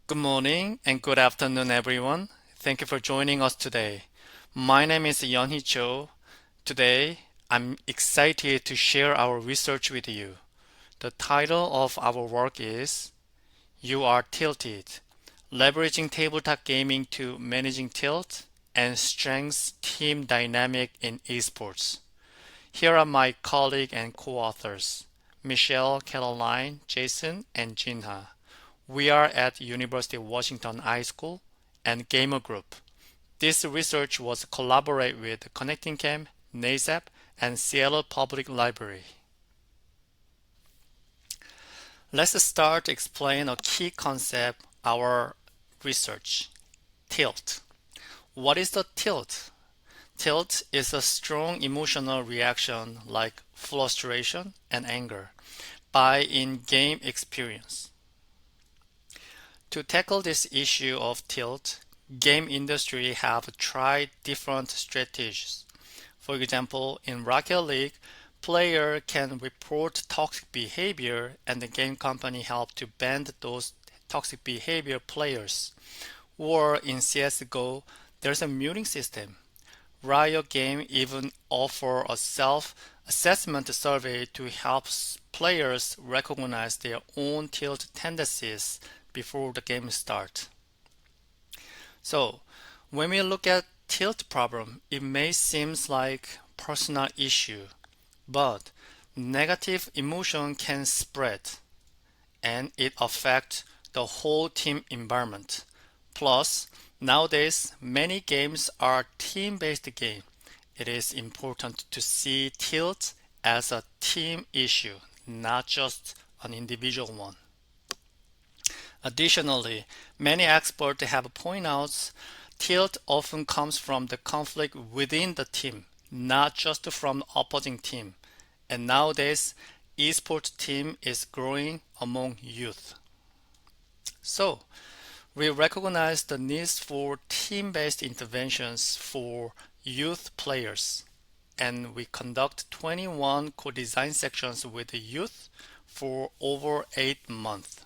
Good morning and good afternoon, everyone. Thank you for joining us today. My name is Yeonhee. Today, I'm excited to share our research with you. The title of our work is You Are Tilted, Leveraging Tabletop Gaming to Managing Tilt and Strengths Team Dynamic in Esports. Here are my colleague and co-authors, Michele, Caroline, Jason, and Jinha. We are at University of Washington High School and Gamer Group. This research was collaborated with Connecting Camp, NASAP, and Seattle Public Library. Let's start to explain a key concept our research, tilt. What is the tilt? Tilt is a strong emotional reaction like frustration and anger by in-game experience. To tackle this issue of tilt, game industry have tried different strategies. For example, in Rocket League, player can report toxic behavior and the game company help to ban those toxic behavior players. Or in CSGO, there's a muting system. Riot Game even offer a self-assessment survey to help players recognize their own tilt tendencies before the game starts. So, when we look at tilt problem, it may seem like personal issue, but negative emotion can spread and it affects the whole team environment. Plus, nowadays many games are team-based game. It is important to see tilt as a team issue, not just an individual one. Additionally, many experts have pointed out tilt often comes from the conflict within the team, not just from the opposing team. And nowadays, esports team is growing among youth. So, we recognize the need for team-based interventions for youth players, and we conduct 21 co-design sections with the youth for over 8 months.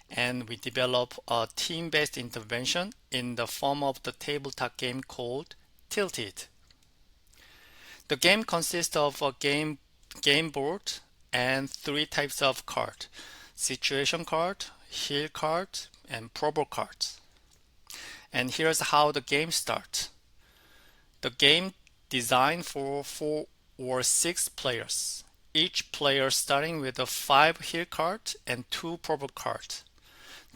And we develop a team-based intervention in the form of the tabletop game called Tilted. The game consists of a game board and 3 types of card: situation card, heal card, and probe cards. And here's how the game starts. The game designed for 4 or 6 players. Each player starting with a 5 heal card and 2 probe cards.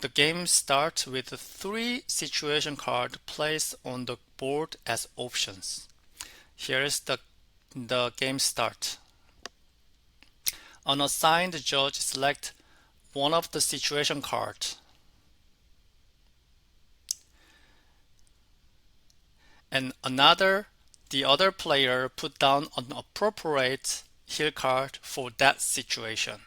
The game starts with 3 situation cards placed on the board as options. Here is the game start. An assigned judge select one of the situation cards. And the other player put down an appropriate heal card for that situation.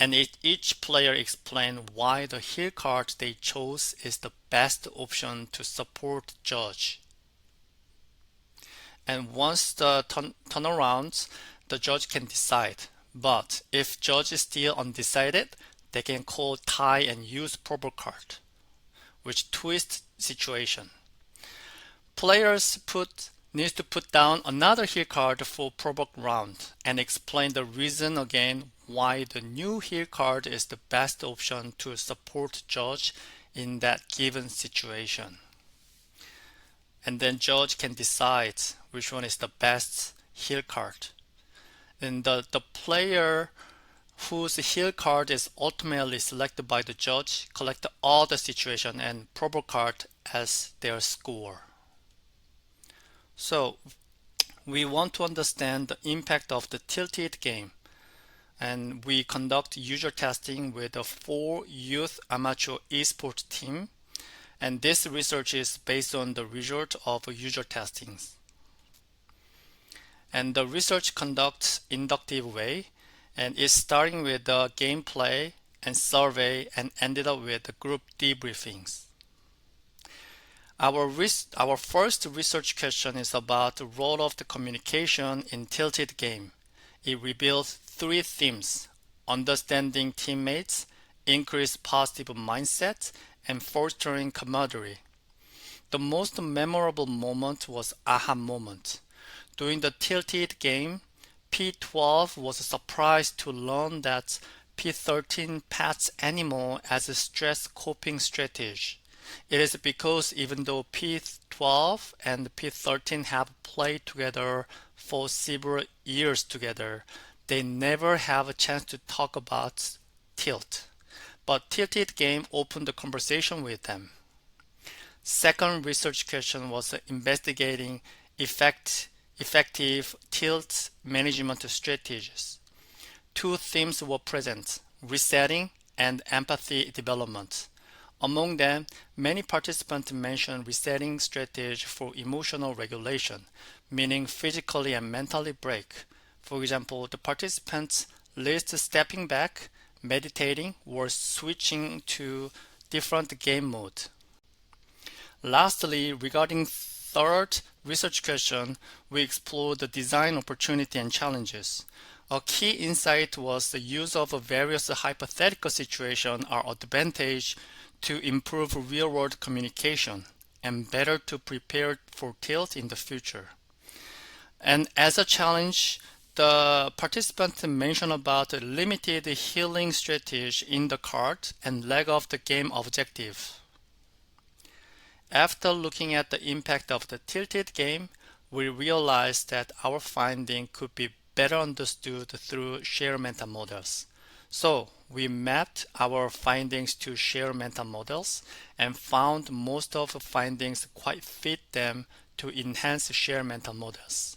And each player explain why the heal card they chose is the best option to support judge. And once the turnarounds, the judge can decide. But if judge is still undecided, they can call tie and use probe card, which twists situation. Players needs to put down another heal card for probe round and explain the reason again why the new heal card is the best option to support judge in that given situation. And then judge can decide which one is the best heal card. And the player whose heal card is ultimately selected by the judge collect all the situation and probe card as their score. So we want to understand the impact of the tilted game, and we conduct user testing with a 4 youth amateur esports team, and this research is based on the result of user testings. And the research conducts inductive way, and is starting with the gameplay and survey and ended up with the group debriefings. Our first research question is about the role of the communication in tilted game. It reveals 3 themes: understanding teammates, increase positive mindset, and fostering camaraderie. The most memorable moment was aha moment. During the tilted game, P12 was surprised to learn that P13 pets animal as a stress coping strategy. It is because even though P12 and P13 have played together for several years together, they never have a chance to talk about tilt. But tilted game opened the conversation with them. Second research question was investigating effective tilt management strategies. Two themes were present: resetting and empathy development. Among them, many participants mentioned resetting strategy for emotional regulation, meaning physically and mentally break. For example, the participants list stepping back, meditating, or switching to different game mode. Lastly, regarding third research question, we explored the design opportunity and challenges. A key insight was the use of various hypothetical situations are advantage to improve real-world communication and better to prepare for tilt in the future. And as a challenge, the participants mentioned about limited healing strategy in the card and lack of the game objective. After looking at the impact of the tilted game, we realized that our finding could be better understood through shared mental models. So, we mapped our findings to shared mental models and found most of the findings quite fit them to enhance shared mental models.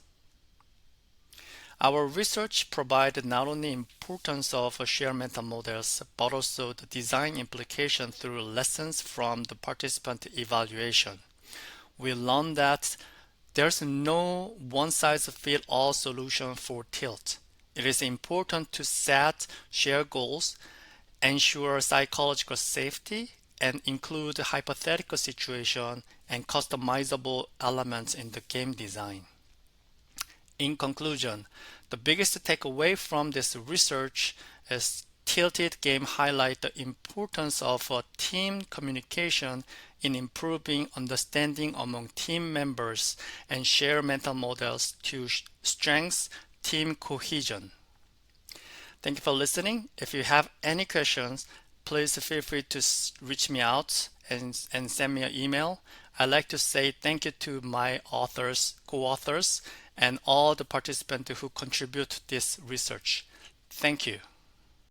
Our research provided not only importance of shared mental models, but also the design implication through lessons from the participant evaluation. We learned that there's no one-size-fits-all solution for tilt. It is important to set shared goals, ensure psychological safety, and include hypothetical situation and customizable elements in the game design. In conclusion, the biggest takeaway from this research is tilted game highlight the importance of team communication in improving understanding among team members and share mental models to strengthen team cohesion. Thank you for listening. If you have any questions, please feel free to reach me out and send me an email. I'd like to say thank you to my authors, co-authors, and all the participants who contribute to this research. Thank you.